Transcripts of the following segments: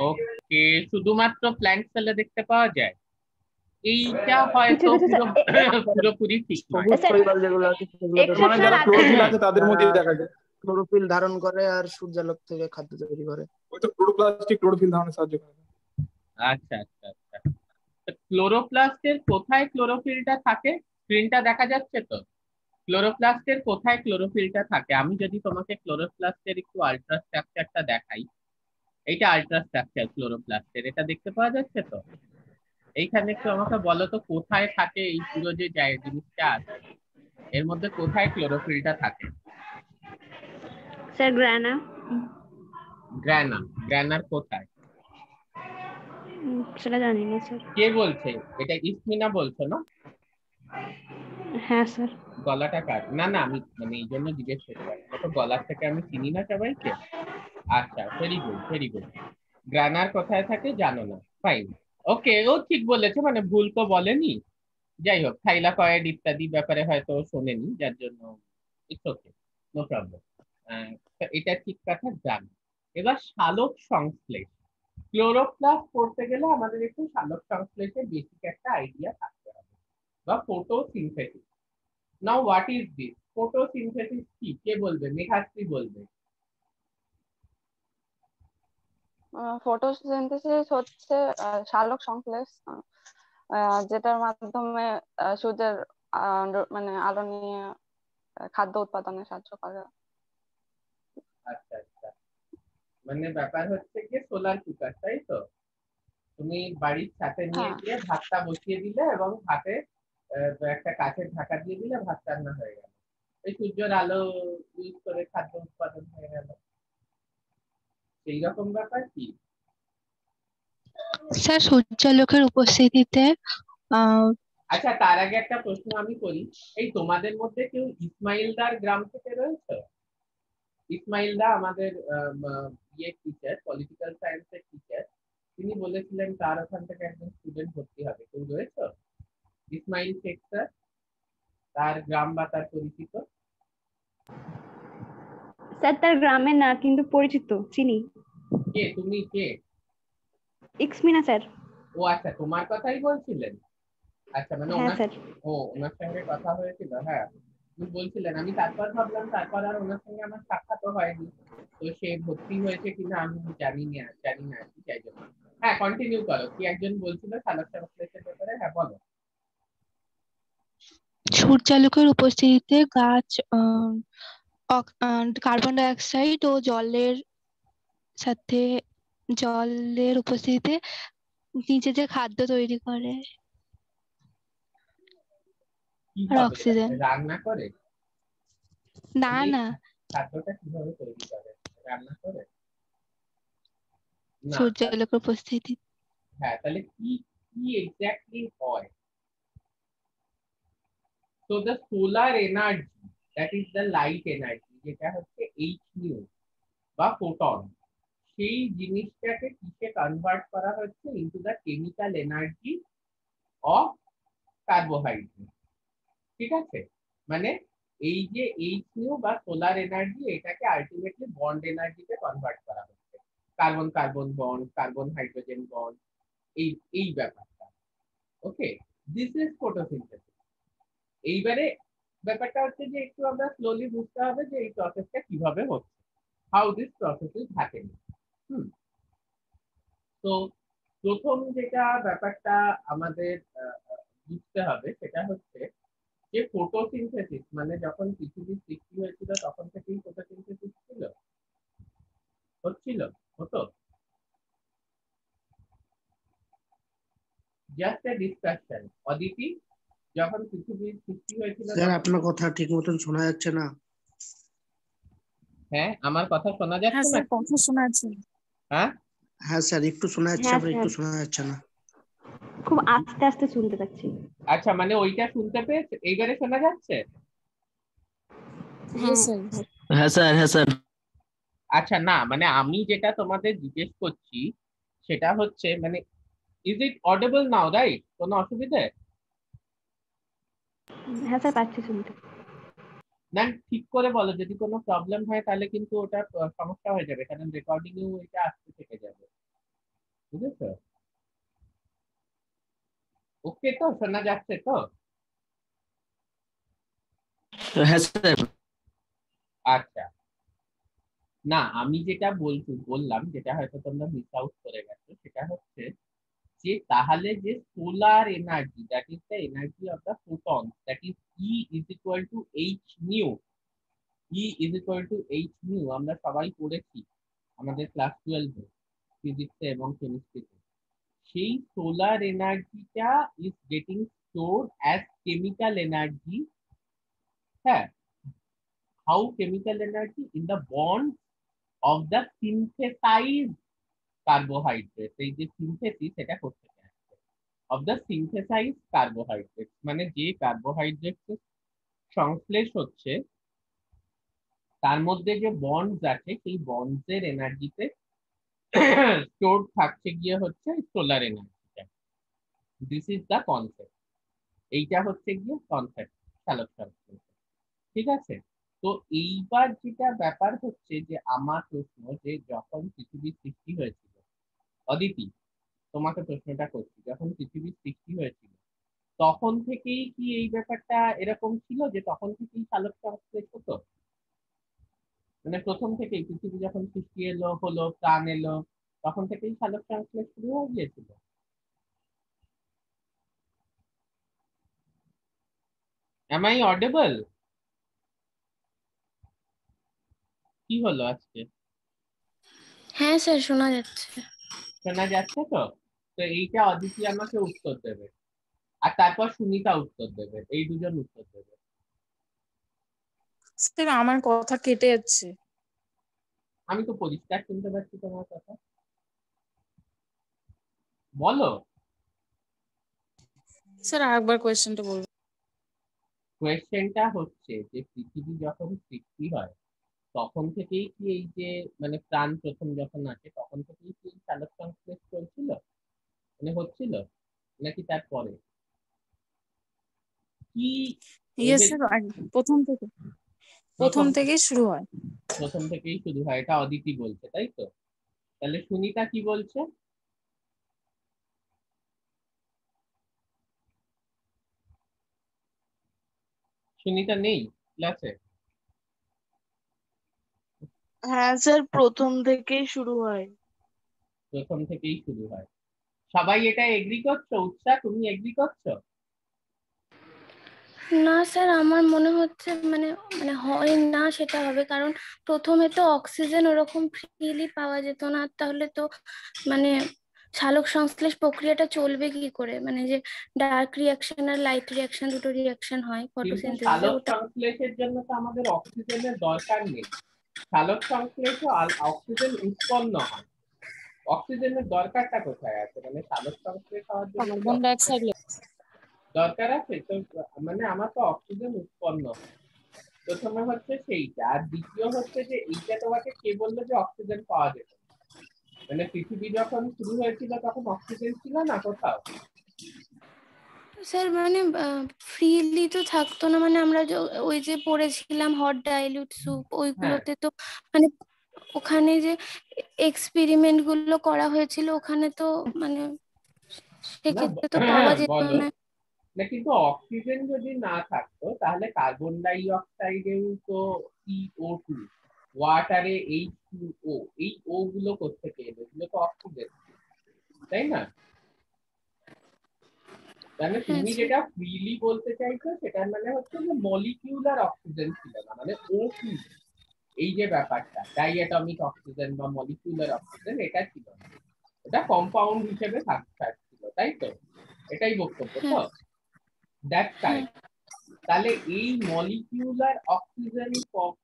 ওকে, শুধুমাত্র প্ল্যান্ট সেলে দেখতে পাওয়া যায়? এইটা কিছু হয়তো কিছু পুরোপুরি ঠিক নয়। সবুজ শৈবাল যেগুলো আছে সেগুলোতে মানে যারা ক্লোরোফিল আছে তাদের মধ্যেই দেখা যায়। ক্লোরোফিল ধারণ করে আর সূর্যালোক থেকে খাদ্য তৈরি করে। ওই তো ক্লোরোপ্লাস্টই ক্লোরোফিল ধারণে সাহায্য করে। আচ্ছা আচ্ছা আচ্ছা, ক্লোরোপ্লাস্টের কোথায় ক্লোরোফিলটা থাকে? স্ক্রিনটা দেখা যাচ্ছে তো? ক্লোরোপ্লাস্টের কোথায় ক্লোরোফিলটা থাকে? আমি যদি তোমাকে ক্লোরোপ্লাস্টের একটু আল্ট্রা স্ট্রাকচারটা দেখাই, এইটা আল্ট্রা স্ট্রাকচার ক্লোরোপ্লাস্টের, এটা দেখতে পাওয়া যাচ্ছে তো? এইখানে একটু আমাকে বলো তো কোথায় থাকে এই পুরো যে জিনিসটা আছে, এর মধ্যে কোথায় ক্লোরোফিলটা থাকে? স্যার গ্রানা। গ্রানা? গ্রানার কোথায়? সেটা জানি না স্যার। কে বলছে এটা? ইসমিনা বলছো না? হ্যাঁ স্যার। গলাটা কাট না না, আমি মানে এই জন্য জিজ্ঞেস করছি, আসলে তো গলার থেকে আমি চিনি না সবাইকে। আচ্ছা, ভেরি গুড ভেরি গুড। গ্রানার কোথায় থাকে জানো না? ফাইন, ওকে, ও ঠিক বলেছে, মানে ভুল তো বলেনি। যাই হোক, থাইলাকয়েড ইত্যাদি ব্যাপারে হয়তো শোনেনি, যার জন্য ইটস ওকে, নো প্রবলেম। এটা ঠিক কথা, জানো। এবার সালোক সংশ্লেষ। ক্লোরোপ্লাস্ট পড়তে গেলে আমাদের একটু সালোক সংশ্লেষের বেসিক একটা আইডিয়া থাকতে হবে, বা photosynthesis. Now what is this photosynthesis? কি, কে বলবে? মেঘাশ্রী বলবে। ফটোসিনথেসিস হচ্ছে সালোক সংশ্লেষ, যেটার মাধ্যমে সূর্যের মানে আলো নিয়ে খাদ্য উৎপাদনে সাহায্য করে। আচ্ছা আচ্ছা, মানে ব্যাপার হচ্ছে কি সোলার কুকার, তাই তো? তুমি বাড়ির ছাদে নিয়ে হ্যাঁ গিয়ে ভাতটা বসিয়ে দিলে এবং ভাতে একটা কাঠের ঢাকা দিয়ে দিলে, ভাত রান্না হয়ে গেল। এই সূর্যের আলো ইউজ করে খাদ্য উৎপাদন হয়ে গেল, সেই রকম ব্যাপার কি? স্যার সূর্যালোকের উপস্থিতিতে আচ্ছা, তার আগে একটা প্রশ্ন আমি করি। এই তোমাদের মধ্যে কেউ ইসমাইলদার গ্রাম থেকে রয়েছে? ইসমাইলদা আমাদের টিচার, পলিটিক্যাল সায়েন্সের টিচার, তিনি বলেছিলেন তার ওখান থেকে একজন স্টুডেন্ট ভর্তি হবে। কেউ রয়েছে? ইসমাইল শেখ স্যার, তার গ্রাম বা তার পরিচিত? স্যার তার গ্রামে না, কিন্তু পরিচিত, চিনি। কে তুমি? কে? ইক্সমিনা স্যার। ও আচ্ছা, তোমার কথাই বলছিলেন। আচ্ছা, মানে হ্যাঁ ওনার, স্যার। ওনার সঙ্গে কথা হয়েছিল, হ্যাঁ তুমি বলছিলেন। আমি তারপর ভাবলাম, তারপর আর ওনার সঙ্গে আমার সাক্ষাৎ হয়নি, তো সে ভর্তি হয়েছে কিনা আমি জানি না আর কি, তাই জন্য। হ্যাঁ, কন্টিনিউ করো, কি একজন বলছিল সালোক সংশ্লেষের ব্যাপারে, হ্যাঁ বলো। সূর্যালোকের উপস্থিতিতে গাছ কার্বন ডাই অক্সাইড ও সাথে জলের উপস্থিতিতে নিজেদের খাদ্য তৈরি করে আর কিভাবে অক্সিজেন। রান্না করে? না এই না, খাদ্যটা কিভাবে তৈরি করে? রান্না করে না? সূর্যালোকের উপস্থিতি। হ্যাঁ, তাহলে কি কি এক্স্যাক্টলি হয়? So the solar energy, that is the light energy, যেটা হচ্ছে HNU বা ফোটন, সেই জিনিসটাকে কিসে কনভার্ট করা হচ্ছে? Into the chemical energy of carbohydrate. ঠিক আছে, মানে এই যে HNU বা সোলার এনার্জি, এটাকে আলটিমেটলি বন্ড এনার্জিতে কনভার্ট করা হচ্ছে। Carbon carbon bond, carbon hydrogen bond, এই এই ব্যাপারটা। ওকে, দিস ইজ ফটোসিনথেসিস। এইবারে ব্যাপারটা হচ্ছে যে একটু আমরা স্লোলি বুঝতে হবে যে এই প্রসেসটা কিভাবে হচ্ছে, how this process is happening. তো প্রথম যেটা ব্যাপারটা আমাদের বুঝতে হবে সেটা হচ্ছে যে ফটোসিনথেসিস মানে যখন পৃথিবীর সৃষ্টি হয়েছিল তখন থেকেই ফটোসিনথেসিস ছিল, হতো। Just a discussion. অদিতি, যখন পৃথিবীর সৃষ্টি হয়েছিল স্যার আপনার কথা ঠিক মতন শোনা যাচ্ছে না। হ্যাঁ, আমার কথা শোনা যাচ্ছে হ্যাঁ না? স্যার, কথা শোনা যাচ্ছে। হ্যাঁ হ্যাঁ স্যার, একটু শোনা যাচ্ছে, হ্যাঁ আবার স্যার, একটু শোনা যাচ্ছে না। খুব আস্তে আস্তে শুনতে পাচ্ছি। আচ্ছা, মানে ওইটা শুনতে পেয়েছে, এইবারে শোনা যাচ্ছে? হ্যাঁ স্যার। হ্যাঁ স্যার, হ্যাঁ স্যার। আচ্ছা, না মানে আমি যেটা তোমাদের জিজ্ঞেস করছি সেটা হচ্ছে মানে is it audible now, right? কোনো অসুবিধে? হ্যাঁ স্যার, পাচ্ছি শুনতে। না, ঠিক করে বলো, যদি কোনো প্রবলেম হয় তাহলে কিন্তু ওটা সমস্যা হয়ে যাবে, কারণ রেকর্ডিং এও এটা আসতে বুঝেছো? ওকে তো, শোনা যাচ্ছে তো? হ্যাঁ স্যার। আচ্ছা, না আমি যেটা বললাম, যেটা হয়তো তোমরা মিস আউট করে গেছো, সেটা হচ্ছে যে তাহলে যে solar energy, that is the energy of the photon, that is E is equal to H new. E is equal to H new আমরা সবাই পড়েছি আমাদের ক্লাস 12 ফিজিক্সে এবং কেমিস্ট্রিতে। সেই সোলার এনার্জিটা is getting stored as chemical energy. হ্যাঁ, how chemical energy? In the bond of the synthesize carbohydrate. এই যে সিনথেসিস, এটা করতে আসছে অফ দ্য সিনথেসাইজ কার্বোহাইড্রেট, মানে যে কার্বোহাইড্রেট সংশ্লেষ হচ্ছে তার মধ্যে যে বন্ডস আছে, সেই বন্ডস এর এনার্জিতে স্টোর থাকছে গিয়ে হচ্ছে সোলার এনার্জিটা। This is the concept. এইটা হচ্ছে গিয়ে কনসেপ্ট চালক সংশ্লেষ। ঠিক আছে? তো এইবার যেটা ব্যাপার হচ্ছে যে আমার প্রশ্ন, যে যখন পৃথিবীর সৃষ্টি হয়েছিল, অদিতি তোমাকে প্রশ্নটা করছি, যখন পৃথিবীর সৃষ্টি হয়েছিল তখন থেকেই কি এই ব্যাপারটা এরকম ছিল যে তখন থেকেই চালক সংশ্লেষ হতো? মানে প্রথম থেকেই পৃথিবী যখন সৃষ্টি হলো প্রাণ এলো, তখন থেকেই চালক সংশ্লেষ শুরু হয়ে গিয়েছিল? Am I audible? কি হলো আজকে? হ্যাঁ স্যার শোনা যাচ্ছে। শোনা যাচ্ছে তো? তো এইটা অদিতি আমাকে উত্তর দেবে, আর তারপর সুনিতা উত্তর দেবে, এই দুজন উত্তর দেবে। স্যার আমার কথা কেটে যাচ্ছে। আমি তো পরিষ্কার শুনতে পাচ্ছি তোমার কথা, বলো। স্যার আরেকবার কোয়েশ্চেনটা বলুন। কোয়েশ্চেনটা হচ্ছে যে পৃথিবী যখন সৃষ্টি হয় তখন থেকেই কি এই যে মানে প্রাণ প্রথম যখন আসে তখন থেকেই কি চালক সংশ্লেষ চলছিল, মানে হচ্ছিল, নাকি তারপরে? কি ইয়েস স্যার, প্রথম থেকেই শুরু হয়। প্রথম থেকেই শুরু হয়, এটা অদিতি বলছে, তাই তো? তাহলে সুনিতা কি বলছে? সুনিতা নেই ক্লাসে? হ্যাঁ স্যার, প্রথম থেকেই শুরু হয়। প্রথম থেকেই শুরু হয়। সবাই এটা এগ্রি করছো? উৎসাহ, তুমি এগ্রি করছো? না স্যার, আমার মনে হচ্ছে মানে মানে হয় না সেটা হবে, কারণ প্রথমে তো অক্সিজেন ওরকম ফ্রিলি পাওয়া যেত না, তাহলে তো মানে সালোক সংশ্লেষ প্রক্রিয়াটা চলবে কি করে? মানে যে ডার্ক রিয়াকশন আর লাইট রিয়াকশন, দুটো রিয়াকশন হয় কিন্তু ফটোসিনথেসিসে, সালোক ওটা সংশ্লেষের জন্য তো আমাদের অক্সিজেনের দরকার নেই। সালোক সংশ্লেষে অক্সিজেন উৎপন্ন হয়। অক্সিজেনের দরকারটা কোথায় আছে? মানে সালোক সংশ্লেষ হওয়ার জন্য কি কার্বন ডাইঅক্সাইড দরকার আছে? তো মানে আমার তো অক্সিজেন উৎপন্ন হয়। প্রথমে হচ্ছে সেইটা, আর দ্বিতীয় হচ্ছে যে এইটা তোমাকে কে বললো যে অক্সিজেন পাওয়া যেত? মানে পৃথিবী যখন শুরু হয়েছিল তখন অক্সিজেন ছিল না কোথাও? স্যার মানে ফ্রিলি তো থাকতো না, মানে আমরা ওই যে পড়েছিলাম হট ডাইলিউট স্যুপ, হ্যাঁ, ওইগুলোতে তো মানে ওখানে যে এক্সপেরিমেন্ট গুলো করা হয়েছিল ওখানে তো মানে সেক্ষেত্রে তো পাওয়া যেত বলো না। না, কিন্তু অক্সিজেন যদি না থাকতো তাহলে কার্বন ডাই অক্সাইডেও তো CO2, ওয়াটারে H2O, এই ও গুলো কোত্থেকে এলো? এগুলো তো অক্সিজেন, তাই না? মানে তুমি আচ্ছা। যেটা ফ্রিলি বলতে চাইছো সেটার মানে হচ্ছে যে মলিকিউলার অক্সিজেন ছিল না, মানে O2, এই যে ব্যাপারটা ডাইঅ্যাটমিক অক্সিজেন বা মলিকিউলার অক্সিজেন, এটা ছিল না, এটা কম্পাউন্ড হিসেবে থাকছিল, তাই তো? এটাই বক্তব্য তো? That's correct. তাহলে এই মলিকিউলার অক্সিজেন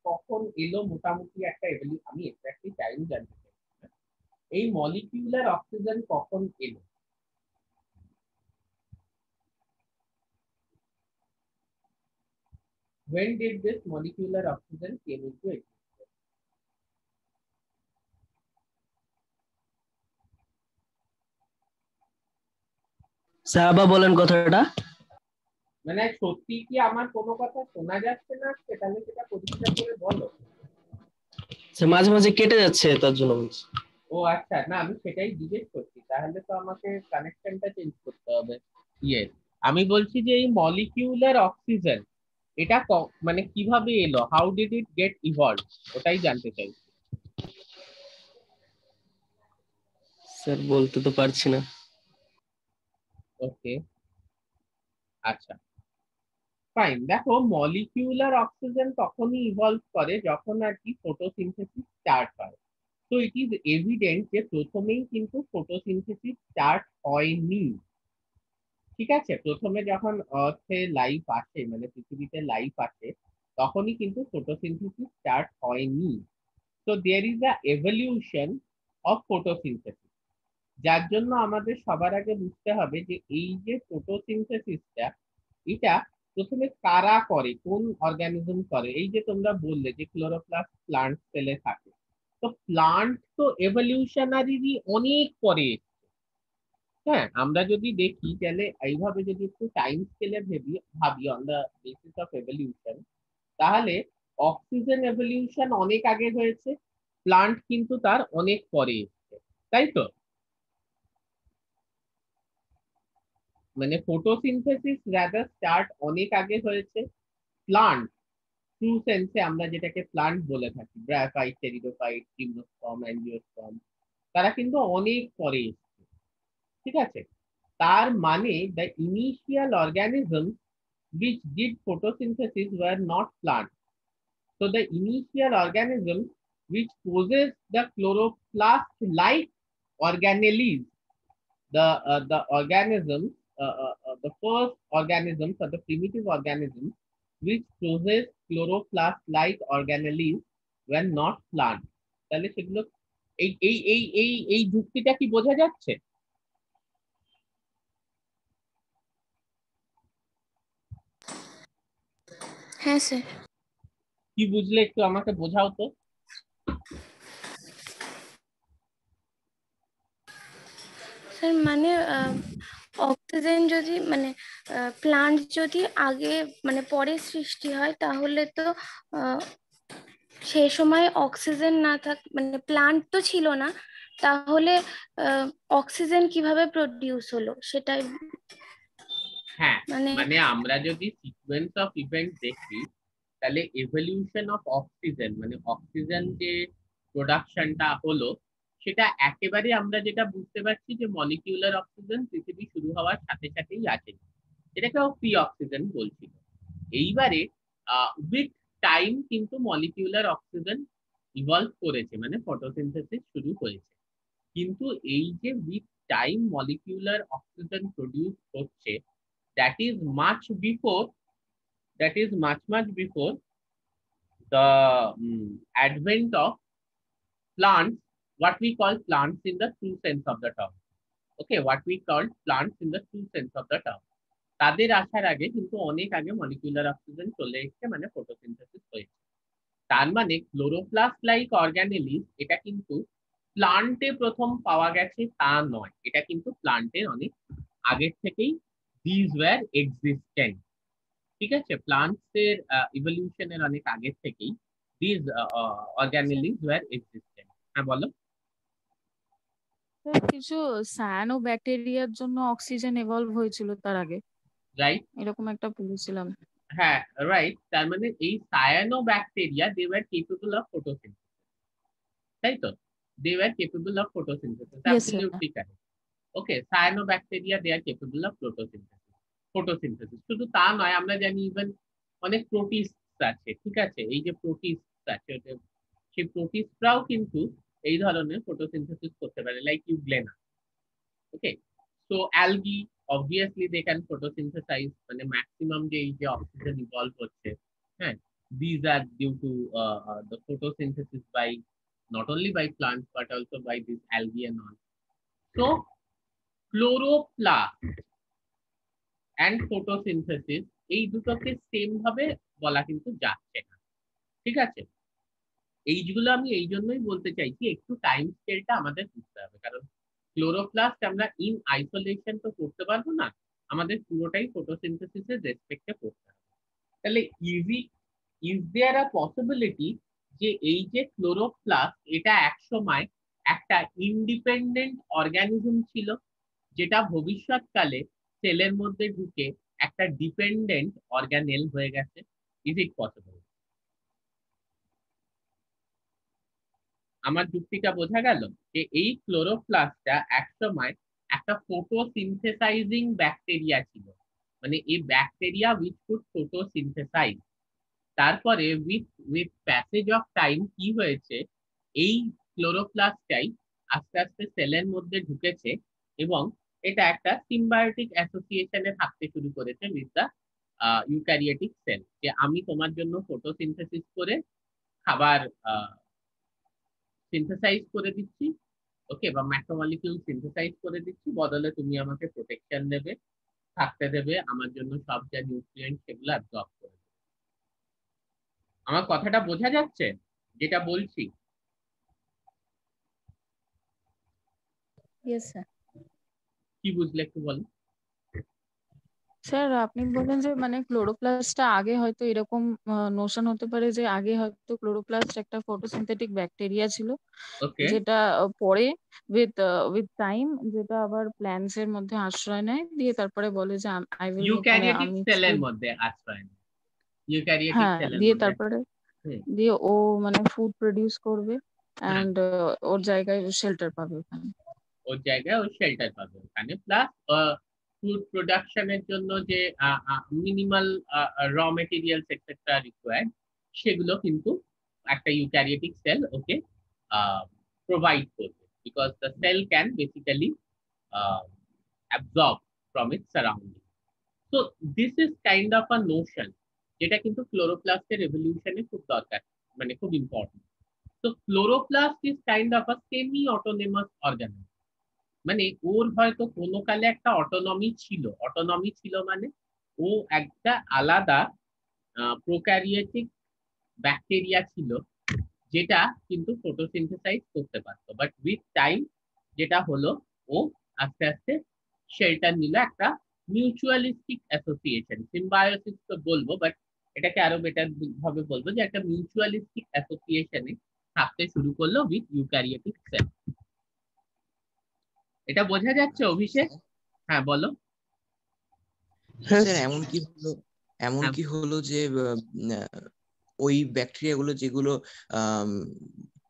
কখন এলো? মোটামুটি একটা আমি এক্স্যাক্টলি টাইম জানতে চাই। এই মলিকিউলার অক্সিজেন কখন এলো? When did this molecular oxygen came into existence? Sir আবার বলেন কথাটা। মানে সত্যি কি আমার কোনো কথা শোনা যাচ্ছে না? তাহলে সেটা পরিষ্কার করে বলো। স্যার মাঝে মাঝে কেটে যাচ্ছে, তার জন্য বলছি। ও আচ্ছা, না আমি সেটাই জিজ্ঞেস করছি, তাহলে তো আমাকে কানেকশনটা চেঞ্জ করতে হবে। ইয়েস, আমি বলছি যে এই মলিকিউলার অক্সিজেন এটা মানে কিভাবে এলো, how did it gate evolve, ওটাই জানতে চাই। স্যার বলতে তো পারছি না। ওকে, আচ্ছা ফাইন। দেখো, মলিকিউলার অক্সিজেন তখনই ইভলভ করে যখন আর কি ফটোসিনথেসিস স্টার্ট হয়। তো ইট ইজ এভিডেন্ট যে প্রথমেই কিন্তু ফটোসিনথেসিস স্টার্ট হয়নি। ঠিক আছে, প্রথমে যখন আর্থে লাইফ আসে, মানে পৃথিবীতে লাইফ আসে, তখনই কিন্তু ফটোসিনথেসিস স্টার্ট হয়নি। তো there is a evolution of photosynthesis, যার জন্য আমাদের সবার আগে বুঝতে হবে যে এই যে ফটোসিনথেসিসটা, এটা প্রথমে কারা করে, কোন অর্গানিজম করে। এই যে তোমরা বললে যে ক্লোরোপ্লাস্ট প্লান্ট সেলে থাকে, তো প্লান্ট তো এভলিউশনারি অনেক পরে এসেছে। হ্যাঁ, আমরা যদি দেখি তাহলে এইভাবে যদি একটু টাইম স্কেলে ভাবি on the basis of evolution, তাহলে অক্সিজেন এভলিউশন অনেক আগে হয়েছে, প্লান্ট কিন্তু তার অনেক পরে এসেছে, তাই তো? মানে ফটোসিনথেসিস রাদার স্টার্ট অনেক আগে হয়েছে, প্লান্ট ট্রু সেন্সে আমরা যেটাকে প্লান্ট বলে থাকি, ব্রায়োফাইট, টেরিডোফাইট, জিমনোস্পার্ম, অ্যাঞ্জিওস্পার্ম, তারা কিন্তু অনেক পরে এসেছে। ঠিক আছে, তার মানে the initial organisms which did photosynthesis were not plants. So the initial organisms which possess the chloroplast-like organelles, the organisms, the first organisms or the primitive organisms which possess chloroplast-like organelles were not plants. তাহলে সেগুলো এই এই এই এই এই যুক্তিটা কি বোঝা যাচ্ছে? হ্যাঁ স্যার। কি বুঝলে একটু আমাকে বোঝাও তো। স্যার মানে অক্সিজেন যদি মানে প্লান্ট যদি আগে মানে পরে সৃষ্টি হয় তাহলে তো সেই সময় অক্সিজেন না থাক মানে প্লান্ট তো ছিল না, তাহলে অক্সিজেন কিভাবে প্রডিউস হলো সেটাই। হ্যাঁ, মানে আমরা যদি সিকোয়েন্স অফ ইভেন্ট দেখি, তাহলে এভলিউশন অফ অক্সিজেন মানে অক্সিজেন যে প্রোডাকশনটা হলো, সেটা একেবারে আমরা যেটা বুঝতে পারছি যে মলিকিউলার অক্সিজেন পৃথিবী শুরু হওয়ার সাথে সাথেই আছে, এটাকেও প্রি অক্সিজেন বলছিল। এইবারে উইথ টাইম কিন্তু মলিকিউলার অক্সিজেন ইভলভ করেছে, মানে ফটোসিনথেসিস শুরু হয়েছে। কিন্তু এই যে with time molecular oxygen produce হচ্ছে, that is much before the advent of plants, what we call plants in the true sense of the term. Okay, what we call plants in the true sense of the term. তাদের আসার আগে কিন্তু অনেক আগে molecular oxygen চলে এসেছে, মানে photosynthesis হয়েছে। তার মানে ক্লোরোপ্লাস্ট লাইক অর্গানেলিস এটা কিন্তু প্লান্টে প্রথম পাওয়া গেছে তা নয়, এটা কিন্তু প্লান্টের অনেক আগের থেকেই these were existent। ঠিক আছে, প্লান্টস এর ইভলিউশনের অনেক আগের থেকেই these organelles were existent। হ্যাঁ বলো। কিছু সায়ানো ব্যাকটেরিয়ার জন্য অক্সিজেন এভলভ হয়েছিল তার আগে, রাইট, এরকম একটা পড়েছিলাম। হ্যাঁ রাইট, তার মানে এই cyanobacteria they were capable of photosynthesis, তাই তো? They were capable of photosynthesis, absolutely correct. Okay, cyanobacteria they are capable of photosynthesis. শুধু তা নয়, আমরা জানি ইভেন অনেক প্রোটিস্ট আছে, ঠিক আছে, এই যে প্রোটিস্ট আছে, সেই প্রোটিস্টরাও কিন্তু এই ধরনের ফটোসিনথেসিস করতে পারে, like euglena. Okay, so algae obviously they can photosynthesize, মানে ম্যাক্সিমাম যে এই যে অক্সিজেন ইভলভ হচ্ছে, হ্যাঁ, these are due to the photosynthesis by not only by plants but also by these algae and all. So chloroplast and photosynthesis এই দুটোকে same ভাবে বলা কিন্তু যাচ্ছে না। ঠিক আছে, এইগুলো আমি এই জন্যই বলতে চাইছি, একটু টাইম স্কেলটা আমাদের বুঝতে হবে, কারণ ক্লোরোপ্লাস্ট আমরা ইন আইসোলেশন তো করতে পারবো না, আমাদের পুরোটাই ফটোসিনথেসিসের রেসপেক্টে করতে হবে। তাহলে ইজ দেয়ার আ পসিবিলিটি যে এই যে ক্লোরোপ্লাস্ট এটা এক সময় একটা ইন্ডিপেন্ডেন্ট অর্গানিজম ছিল, যেটা ভবিষ্যৎকালে সেলের মধ্যে ঢুকে একটা ডিপেন্ডেন্ট অর্গানেল হয়ে গেছে? Is it possible? আমার যুক্তিটা বোঝা গেল যে এই ক্লোরোপ্লাস্টটা একসময় একটা ফটোসিনথেসাইজিং ব্যাকটেরিয়া ছিল, মানে এই ব্যাকটেরিয়া উইচ কুড ফটোসিনথেসাইজ। তারপরে উইথ প্যাসেজ অফ টাইম কি হয়েছে, এই ক্লোরোপ্লাস্টটাই আস্তে আস্তে সেলের মধ্যে ঢুকেছে এবং এটা একটা সিম্বায়োটিক অ্যাসোসিয়েশনে থাকতে শুরু করেছে উইথ দ্য ইউক্যারিওটিক সেল, যে আমি তোমার জন্য ফটোসিনথেসিস করে খাবার সিনথেসাইজ করে দিচ্ছি, ওকে, বা ম্যাক্রোমলিকিউল সিনথেসাইজ করে দিচ্ছি, বদলে তুমি আমাকে প্রোটেকশন দেবে, থাকতে দেবে, আমার জন্য সব যা নিউট্রিয়েন্ট সেগুলো অ্যাবজর্ব করে দেবে। আমার কথাটা বোঝা যাচ্ছে যেটা বলছি? Yes sir. কি বুঝলে একটু বলো। স্যার আপনি বললেন যে মানে ক্লোরোপ্লাস্টটা আগে হয়তো এরকম নোশন হতে পারে যে আগে হয়তো ক্লোরোপ্লাস্ট একটা ফটোসিনথেটিক ব্যাকটেরিয়া ছিল, ওকে, যেটা পরে উইথ টাইম যেটা আবার প্ল্যান্টস এর মধ্যে আশ্রয় নেয়, দিয়ে তারপরে বলে যে আই উইল মানে ইউক্যারিওটিক আমি সেলের ফুড, মধ্যে আশ্রয় নেয়, ইউক্যারিওটিক হ্যাঁ সেলের দিয়ে মধ্যে। তারপরে হুম, দিয়ে ও মানে ফুড প্রডিউস করবে হ্যাঁ, অ্যান্ড ওর জায়গায় শেল্টার পাবে ওখানে। ওর জায়গায় ও শেল্টার পাবে ওখানে, প্লাস ফুড প্রোডাকশনের জন্য যে minimal raw materials etcetera required, সেগুলো কিন্তু একটা ইউক্যারিওটিক সেল ওকে প্রোভাইড করবে, because the cell can basically absorb from its surrounding. So this is kind of a notion, যেটা কিন্তু ক্লোরোপ্লাস্টের এভলিউশনে খুব দরকার, মানে খুব ইম্পর্টেন্ট। তো chloroplast is kind of a semi autonomous organism, মানে ওর হয়তো কোনো কালে একটা অটোনমি ছিল মানে ও একটা আলাদা প্রোক্যারিওটিক ব্যাকটেরিয়া ছিল, যেটা কিন্তু ফটোসিনথেসাইজ করতে পারতো, বাট উইথ টাইম যেটা হলো, ও আস্তে আস্তে শেল্টার নিল একটা মিউচুয়ালিস্টিক অ্যাসোসিয়েশন, সিম্বায়োসিস তো বলবো, বাট এটাকে আরো বেটার ভাবে বলবো যে একটা মিউচুয়ালিস্টিক অ্যাসোসিয়েশনে থাকতে শুরু করলো উইথ ইউক্যারিওটিক সেল। এটা বোঝা যাচ্ছে অভিষেক? হ্যাঁ বলো। স্যার এমন হ্যাঁ, কি হলো যে ওই ব্যাকটেরিয়া গুলো যেগুলো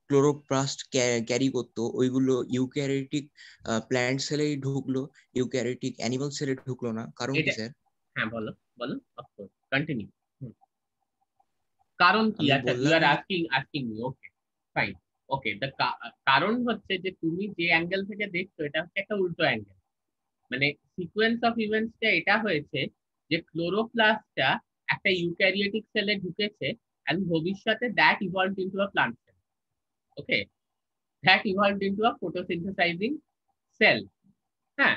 ক্লোরোপ্লাস্ট ক্যারি করতো ওইগুলো ইউক্যারিওটিক প্ল্যান্ট সেলে ঢুকলো, ইউক্যারিওটিক অ্যানিমাল সেলে ঢুকলো না, কারণ কি এটা, স্যার? হ্যাঁ বলো বলো, অফকোর্স কন্টিনিউ। কারণ কি? আমি আচ্ছা, ইউ বললাম আর asking me, okay fine. Okay, কারণ হচ্ছে যে তুমি যে অ্যাঙ্গেল থেকে দেখছো এটা হচ্ছে একটা উল্টো অ্যাঙ্গেল, মানে সিকোয়েন্স অফ ইভেন্টসটা এটা হয়েছে যে ক্লোরোপ্লাস্টটা একটা ইউক্যারিওটিক সেলে ঢুকেছে এন্ড ভবিষ্যতে that evolved into a plant cell, okay, that evolved into a photosynthesizing cell. হ্যাঁ,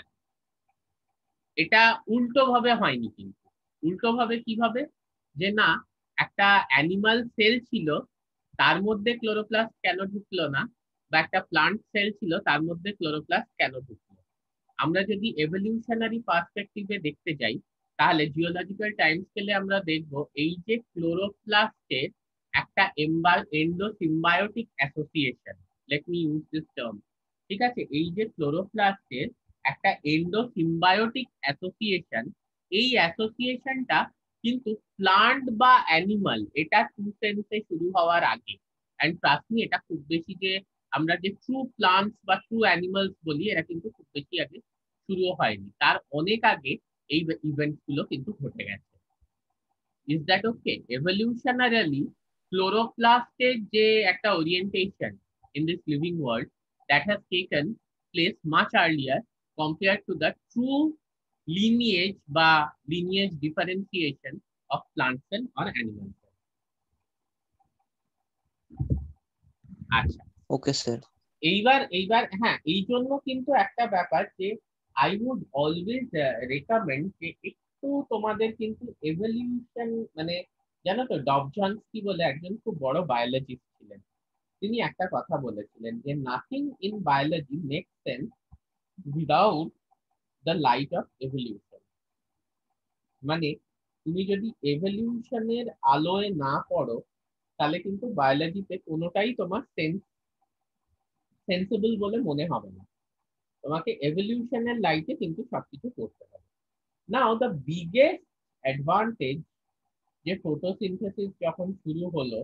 এটা উল্টো ভাবে হয়নি, কিন্তু উল্টো ভাবে কিভাবে, যে না একটা অ্যানিমাল সেল ছিল তার মধ্যে ক্লোরোপ্লাস্ট কেন ঢুকলো না, বা একটা প্লান্ট সেল ছিল তার মধ্যে ক্লোরোপ্লাস্ট কেন ঢুকলো? আমরা যদি এভলিউশনারি পার্সপেক্টিভে দেখতে যাই, তাহলে জিওলজিক্যাল টাইম স্কেলে আমরা দেখব এই যে ক্লোরোপ্লাস্টের একটা endosymbiotic association, let me use this term, ঠিক আছে, এই যে ক্লোরোপ্লাস্টের একটা এন্ডোসিম্বায়োটিক অ্যাসোসিয়েশন, এই অ্যাসোসিয়েশনটা কিন্তু প্লান্ট বা অ্যানিমাল এটা টু সেন্সে শুরু হওয়ার আগে, এন্ড ট্রাস্ট মি, এটা খুব বেশি যে আমরা যে ট্রু প্লান্টস বা ট্রু অ্যানিমালস বলি, এরা কিন্তু খুব বেশি আগে শুরু হয়নি, তার অনেক আগে এই ইভেন্টস গুলো কিন্তু ঘটে গেছে। Is that okay? এভলিউশনারিলি ক্লোরোপ্লাস্টের যে একটা orientation in this living world, that has taken place much earlier compare to the true lineage বা lineage differentiation of plant cell or animal cell. আচ্ছা, ওকে স্যার। এইবার হ্যাঁ, এই জন্য কিন্তু একটা ব্যাপার যে আই উড অলওয়েজ রেকমেন্ড যে একটু তোমাদের কিন্তু এভলিউশন, মানে জানো তো ডবঝনস্কি বলে একজন খুব বড় বায়োলজিস্ট ছিলেন, তিনি একটা কথা বলেছিলেন যে nothing in biology make sense without the light off evolution. মানে তুমি যদি এভলিউশনের আলোয় না পড়ো, তাহলে কিন্তু বায়োলজিতে কোনোটাই তোমার সেন্স সেন্সিবল বলে মনে হবে না। তোমাকে এভলিউশনের লাইটে কিন্তু সবকিছু করতে হবে। নাও দ্য বিগেস্ট অ্যাডভান্টেজ যে ফটোসিনথেসিস যখন শুরু হলো,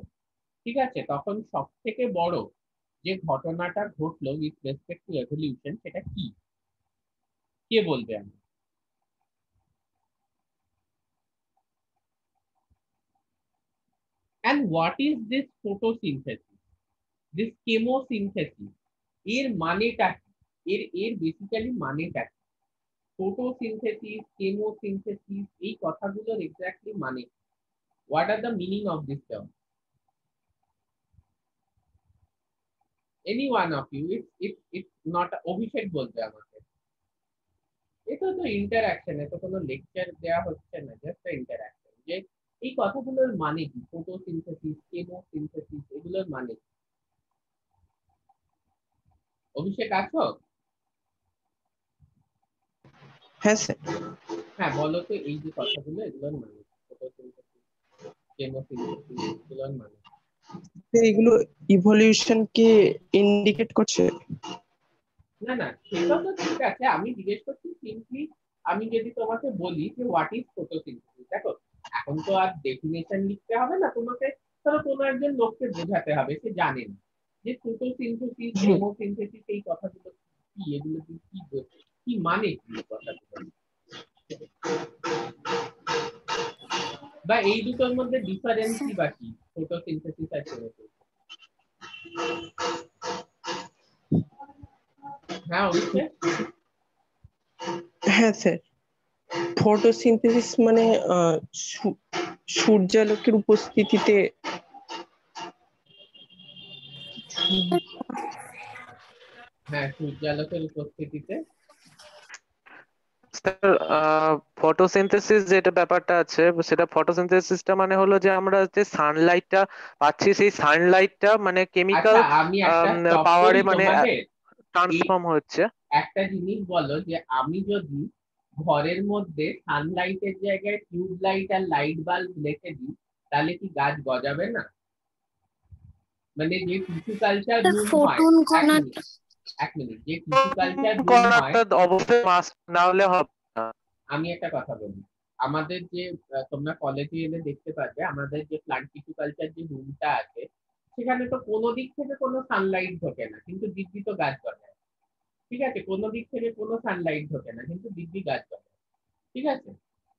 ঠিক আছে, তখন সব থেকে বড় যে ঘটনাটা ঘটলো উইথ রেসপেক্ট টু এভলিউশন, সেটা কি? কে বলবে? আমি and what is this photosynthesis, this chemosynthesis? এর মানেটা কি? এর বেসিক্যালি মানেটা কি? ফটোসিনথেসিস, কেমোসিনথেসিস, এই কথাগুলোর এক্স্যাক্টলি মানে what are the meaning of this term? Any one of you, it's not অভিষেক বলবে আমাকে। এটা তো ইন্টারঅ্যাকশন, এটা কোনো লেকচার দেওয়া হচ্ছে না, জাস্ট ইন্টারঅ্যাকশন। যে এই কথাগুলোর মানে কি? ফটোসিনথেসিস, কেমোসিনথেসিস, এগুলোর মানে কি? অভিষেক আছো? হ্যাঁ স্যার। হ্যাঁ বলো তো, এই যে কথাগুলো, এগুলোর মানে ফটোসিনথেসিস, কেমোসিনথেসিস, এগুলোর মানে? এগুলো ইভলিউশন কে ইন্ডিকেট করছে? না না, সেটা তো ঠিক আছে, আমি জিজ্ঞেস করছি সিম্পলি, আমি যদি তোমাকে বলি যে হোয়াট ইজ ফটোসিনথেসিস, দেখো এখন তো আর ডেফিনেশন লিখতে হবে না তোমাকে, ধরো কোনো একজন লোককে বোঝাতে হবে, সে জানে না যে ফটোসিনথেসিস, কেমোসিনথেসিস এই কথাগুলো কি, এগুলো কি মানে কি কথাগুলো, বা এই দুটোর মধ্যে ডিফারেন্স কি বা কি, ফটোসিনথেসিস আর কেমোসিনথেসিস? হ্যাঁ অভিষেক? হ্যাঁ স্যার, ফটোসিনথেসিস মানে সূর্যালোকের উপস্থিতিতে হ্যাঁ, সূর্যালোকের উপস্থিতিতে স্যার ফটোসিনথেসিস যেটা ব্যাপারটা আছে, সেটা ফটোসিনথেসিসটা মানে হলো যে আমরা যে সানলাইটটা পাচ্ছি, সেই সানলাইটটা মানে কেমিক্যাল আচ্ছা, আমি একটা stop পাওয়ারে করি মানে তোমাদের। ট্রান্সফর্ম হচ্ছে। একটা জিনিস বলো, যে আমি যদি ঘরের মধ্যে সানলাইটের জায়গায় টিউব লাইট আর লাইট বাল্ব রেখে দিই, তাহলে কি গাছ গজাবে না? মানে যে টিস্যু কালচার রুম হয়, ফোটন কণা এক মিনিট, যে টিস্যু কালচার রুম হয়, অবশ্যই মাস্ক না হলে হবে না। আমি একটা কথা বলি, আমাদের যে তোমরা কলেজে এলে দেখতে পাবে, আমাদের যে প্লান্ট টিস্যু কালচার যে রুমটা আছে, সেখানে তো কোনো দিক থেকে কোনো সানলাইট ঢোকে না, কিন্তু দিব্যি তো গাছ গজায়। ঠিক আছে, কোনো দিক থেকে কোনো সানলাইট ঢোকে না, কিন্তু দিব্যি গাছ গজায়। ঠিক আছে,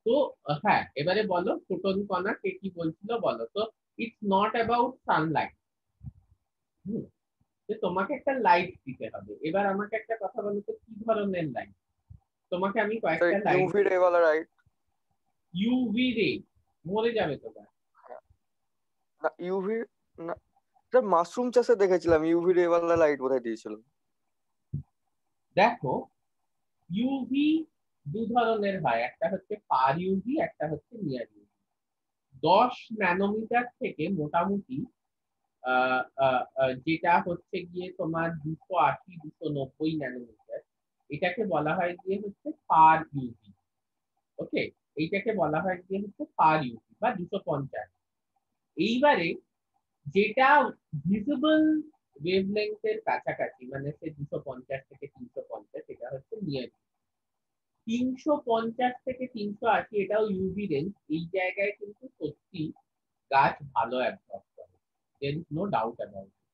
তো হ্যাঁ, এবারে বলো ফোটন কণা কে কি বলছিল বলো তো। It's not about Sunlight. তোমাকে একটা লাইট দিতে হবে। এবার আমাকে একটা কথা বলো তো, কি ধরনের লাইট? তোমাকে আমি কয়েকটা লাইট, ইউভি রে वाला লাইট। ইউভি রে মরে যাবে তোমরা। না ইউভি না স্যার, মাশরুম চাষে দেখেছিলাম ইউভি রে वाला লাইট বোধহয় দিয়েছিল। দেখো, ইউভি দু ধরনের হয়, একটা হচ্ছে ফার ইউভি, একটা হচ্ছে নিয়ার ইউভি। 10 ন্যানোমিটার থেকে মোটামুটি যেটা হচ্ছে গিয়ে তোমার 280 290 ন্যানোমিটার, এটাকে বলা হয় গিয়ে হচ্ছে ফার ইউভি। ওকে, এইটাকে বলা হয় গিয়ে হচ্ছে ফার ইউভি বা 250। এইবারে যেটা ভিজিবল ওয়েভলেংথের কাছাকাছি, মানে সে 250 থেকে 350, এটা হচ্ছে নিয়ার। 350 থেকে 380 এটাও ইউভি রেঞ্জ। এই জায়গায় কিন্তু সত্যি গাছ ভালো অ্যাবজর্ব করে, there is no doubt about it.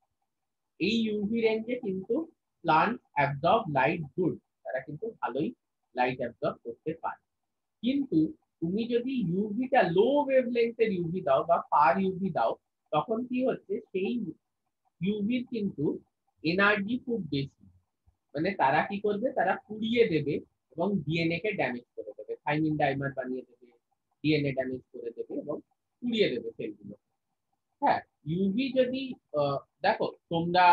এই ইউভি রেঞ্জে কিন্তু প্লান্ট অ্যাবজর্ব লাইট গুড, তারা কিন্তু ভালোই লাইট অ্যাবজর্ব করতে পারে। কিন্তু তুমি যদি ইউভিটা লো ওয়েভলেংথের ইউভি দাও বা ফার ইউভি দাও, তখন কি হচ্ছে, সেই ইউভির কিন্তু এনার্জি খুব বেশি। মানে তারা কি করবে, তারা পুড়িয়ে দেবে এবং ডিএনএ কে ড্যামেজ করে দেবে, থাইমিন ডাইমার বানিয়ে দেবে, ডিএনএ ড্যামেজ করে দেবে এবং পুড়িয়ে দেবে সেলগুলো। হ্যাঁ, ইউভি যদি দেখো তোমরা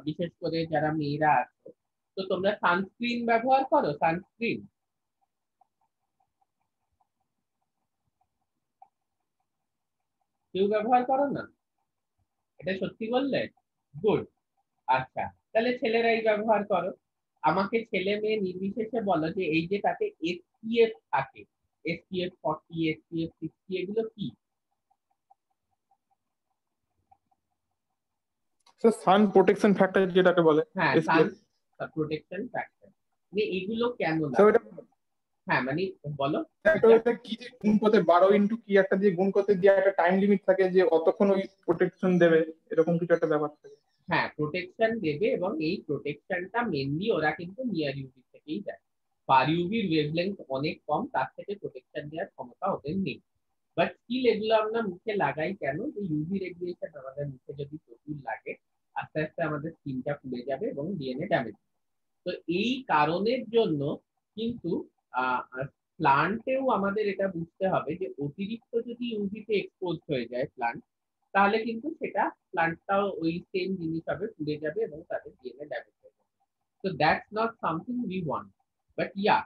বিশেষ করে যারা মেয়েরা আছো, তো তোমরা সানস্ক্রিন ব্যবহার করো? সানস্ক্রিন কেউ ব্যবহার করো না? এটা সত্যি বললে? গুড। আচ্ছা, তাহলে ছেলেরাই ব্যবহার করো। আমাকে ছেলে মেয়ে নির্বিশেষে বলো যে এই যে তাতে এসপিএফ থাকে, এসপিএফ 40, এসপিএফ 60, এগুলো কি? স্যার সান প্রোটেকশন ফ্যাক্টর যেটাকে বলে হ্যাঁ, SPF সান প্রোটেকশন ফ্যাক্টর। এগুলো কেন স্যার লাগে? ওটা হ্যাঁ মানে বলো। ওটা কি যে গুণ করতে 12 ইনটু কি একটা দিয়ে গুণ করতে দিয়ে একটা টাইম লিমিট থাকে যে অতক্ষণ ওই প্রোটেকশন দেবে, এরকম কিছু একটা ব্যাপার থাকে। হ্যাঁ, প্রোটেকশন দেবে এবং এই প্রোটেকশনটা মেনলি ওরা কিন্তু নিয়ার ইউভি থেকেই দেয়। ফার ইউভির ওয়েভলেন্থ অনেক কম, তার থেকে প্রোটেকশন দেওয়ার ক্ষমতা ওদের নেই। বাট স্টিল এগুলো আমরা মুখে লাগাই কেন? যে ইউভি রেডিয়েশন আমাদের মুখে যদি প্রচুর লাগে আস্তে আস্তে আমাদের স্কিনটা ফুলে যাবে এবং ডিএনএ ড্যামেজ। তো এই কারণের জন্য কিন্তু প্লান্টেও আমাদের এটা বুঝতে হবে যে অতিরিক্ত যদি ইউভিতে এক্সপোজ হয়ে যায় প্লান্ট, তাহলে কিন্তু সেটা প্লান্টটাও ওই সেম জিনিস হবে, পুড়ে যাবে এবং তাদের ডিএনএ ড্যামেজ হয়ে যাবে। So that's not something we want. But yeah,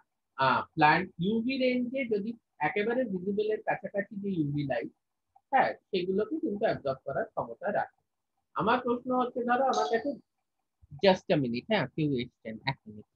plant UV রেঞ্জে যদি একেবারে ভিজিবলের কাছাকাছি যে ইউভি লাইট, হ্যাঁ সেগুলোকে কিন্তু অ্যাবজর্ব করার ক্ষমতা রাখে। আমার প্রশ্ন হচ্ছে, ধরো আমার কাছে জাস্ট আ মিনিট, হ্যাঁ কেউ এসছেন, 1 minute.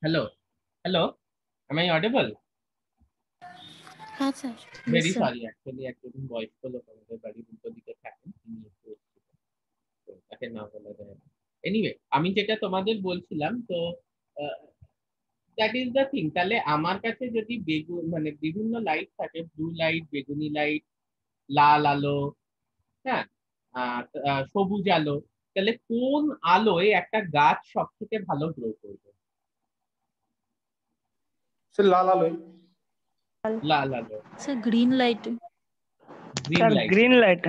Hello hello, am I audible? হ্যাঁ স্যার। ভেরি সরি, অ্যাকচুয়ালি একজন বয়স্ক লোক আমাদের বাড়ির উল্টো দিকে থাকেন, তিনি একটু এসেছিলেন, তো তাকে না বলা যায় না। এনিওয়ে, আমি যেটা তোমাদের বলছিলাম, তো দ্যাট ইজ দ্য থিং। তাহলে আমার কাছে যদি মানে বিভিন্ন লাইট থাকে, ব্লু লাইট, বেগুনি লাইট, লাল আলো, হ্যাঁ সবুজ আলো, তাহলে কোন আলোয় একটা গাছ সব থেকে ভালো গ্রো করবে? স্যার লাল আলোয়। লাল আলো। Sir green light. Green light.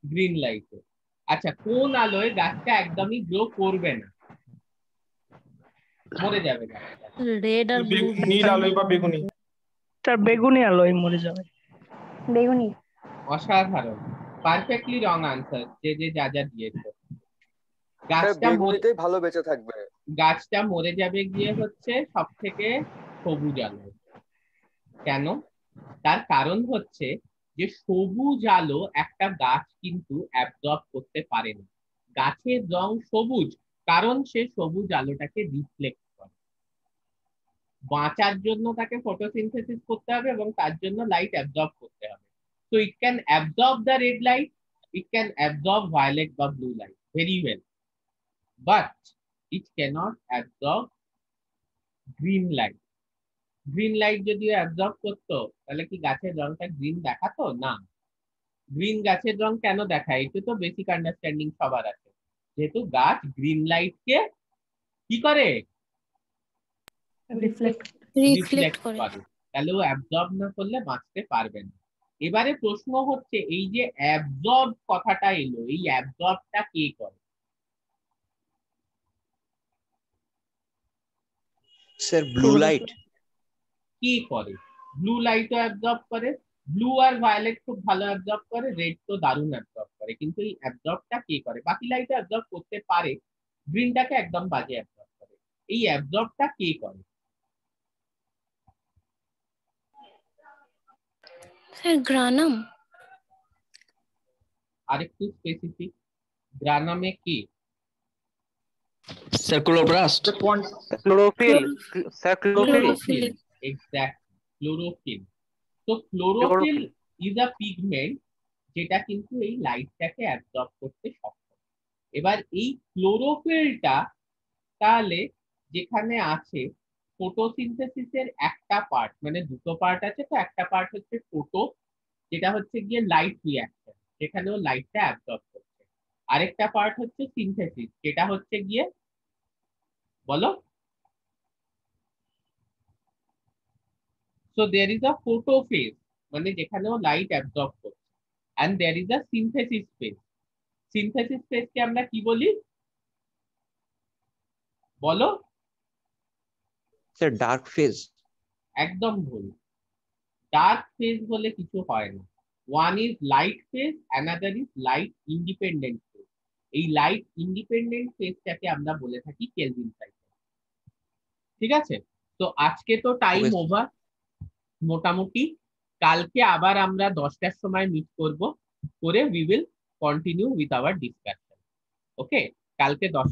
Green light. আচ্ছা, কোন আলোয় গাছটা একদমই গ্রো করবে না, মরে যাবে গাছটা? রেড আর ব্লু। নীল আলোয় বা বেগুনি। তার বেগুনি আলোয় মরে যাবে। বেগুনি। অসাধারণ, পারফেক্টলি রং আনসার, যে যে যা যা দিয়েছে। স্যার গাছটা বেগুনিতেই ভালো বেঁচে থাকবে। গাছটা মরে যাবে গিয়ে হচ্ছে সব থেকে সবুজ আলো। কেন? তার কারণ হচ্ছে যে সবুজ আলো একটা গাছ কিন্তু অ্যাবজর্ব করতে পারে না। গাছের রং সবুজ কারণ সে সবুজ আলোটাকে রিফ্লেক্ট করে। বাঁচার জন্য তাকে ফটোসিনথেসিস করতে হবে এবং তার জন্য লাইট অ্যাবজর্ব করতে হবে। So it can absorb the red light, it can absorb violet or blue light very well, but it cannot absorb green light. Green light যদি অ্যাবজর্ব করতো তাহলে কি গাছের রংটা গ্রিন দেখাতো? না। গ্রিন গাছের রং কেন দেখায়? এটা তো বেসিক আন্ডারস্ট্যান্ডিং সবার আছে, যেহেতু গাছ গ্রিন লাইটকে কি করে? রিফ্লেক্ট করে। তাহলে ও অ্যাবজর্ব না করলে বাঁচতে পারবে না। এবারে প্রশ্ন হচ্ছে এই যে অ্যাবজর্ব কথাটা এলো, এই অ্যাবজর্বটা কে করে? স্যার ব্লু লাইট কি করে? ব্লু লাইটও অ্যাবজর্ব করে, ব্লু আর ভায়োলেট খুব ভালো অ্যাবজর্ব করে, রেড তো দারুণ অ্যাবজর্ব করে, কিন্তু এই অ্যাবজর্বটা কে করে? বাকি লাইট অ্যাবজর্ব করতে পারে, গ্রিনটাকে একদম বাজে অ্যাবজর্ব করে। এই অ্যাবজর্বটা কে করে? Sir granum. আরেকটু স্পেসিফিক, গ্রানামে কি? Sir chloroplast, chlorophyll, sir chlorophyll, exactly chlorophyll. তো ক্লোরোফিল ইজ আ পিগমেন্ট যেটা কিন্তু এই লাইটটাকে অ্যাবজর্ব করতে সক্ষম। এবার এই ক্লোরোফিলটা তাহলে যেখানে আছে ফটোসিনথেসিসের একটা পার্ট, মানে দুটো পার্ট আছে, তো একটা পার্ট হচ্ছে ফটো, যেটা হচ্ছে গিয়ে লাইট রিঅ্যাকশন, যেখানেও লাইটটা অ্যাবজর্ব করছে। আরেকটা পার্ট হচ্ছে সিনথেসিস, যেটা হচ্ছে গিয়ে বলো। So there is a photophase, মানে যেখানেও লাইট অ্যাবজর্ব করছে, and there is a synthesis phase. Synthesis ফেজকে আমরা কি বলি বলো? Sir dark phase. একদম ভুল। ডার্ক ফেজ বলে কিছু হয় না। One is light phase, another is light independent phase. এই লাইট ইন্ডিপেন্ডেন্ট ফেজটাকে আমরা বলে থাকি কেলভিন সাইকেল। ঠিক আছে, তো আজকে তো টাইম ওভার মোটামুটি। কালকে আবার আমরা 10টার সময় মিট করব, করে we will continue with our discussion. Okay, কালকে 10